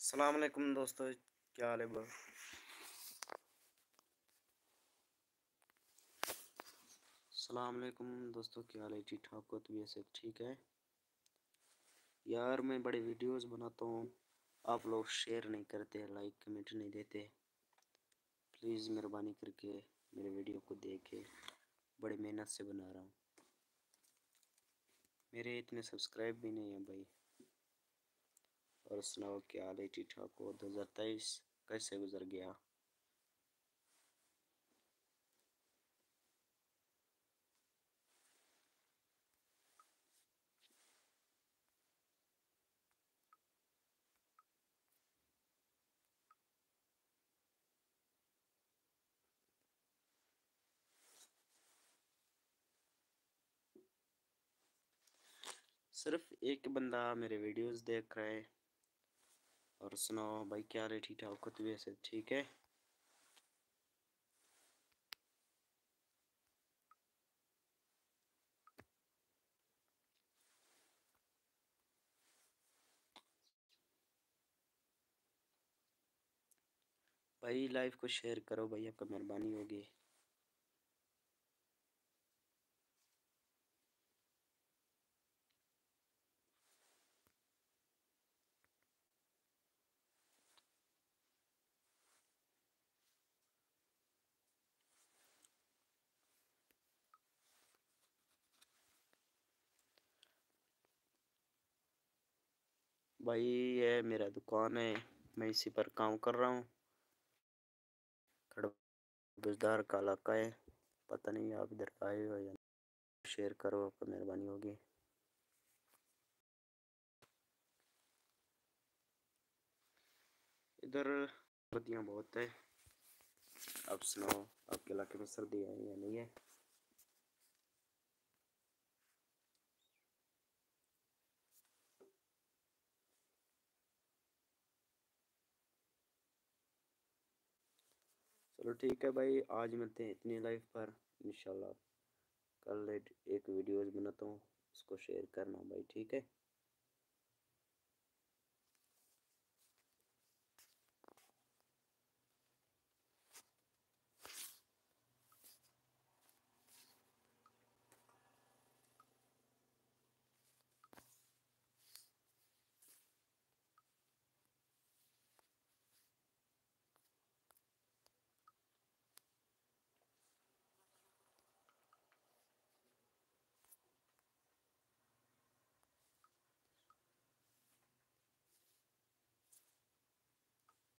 अस्सलाम वालेकुम दोस्तों, क्या हाल है ब्रो। अस्सलाम वालेकुम दोस्तों, क्या हाल है। ठीक ठाक हो? तबीयत से ठीक है यार। मैं बड़े वीडियोस बनाता हूँ, आप लोग शेयर नहीं करते, लाइक कमेंट नहीं देते। प्लीज़ मेहरबानी करके मेरे वीडियो को देखे, बड़ी मेहनत से बना रहा हूँ। मेरे इतने सब्सक्राइब भी नहीं है भाई। और सुनाओ क्या हाल है, ठीक ठाक हो? 2023 कैसे गुजर गया? सिर्फ एक बंदा मेरे वीडियोस देख रहा है। और सुनाओ भाई, क्या हाल है, ठीक ठाक हो? तबीयत से ठीक है? भाई लाइव को शेयर करो भाई, आपका मेहरबानी होगी। भाई ये मेरा दुकान है, मैं इसी पर काम कर रहा हूँ। खड़बुजदार का इलाका है। पता नहीं आप इधर आए हो या नहीं। शेयर करो, आपको मेहरबानी होगी। इधर सर्दियाँ बहुत है। आप सुनाओ, आपके इलाके में सर्दी है या नहीं है? चलो ठीक है भाई, आज मिलते हैं इतनी लाइफ पर। इंशाल्लाह कल एक वीडियोस बनाता हूँ, उसको शेयर करना भाई, ठीक है।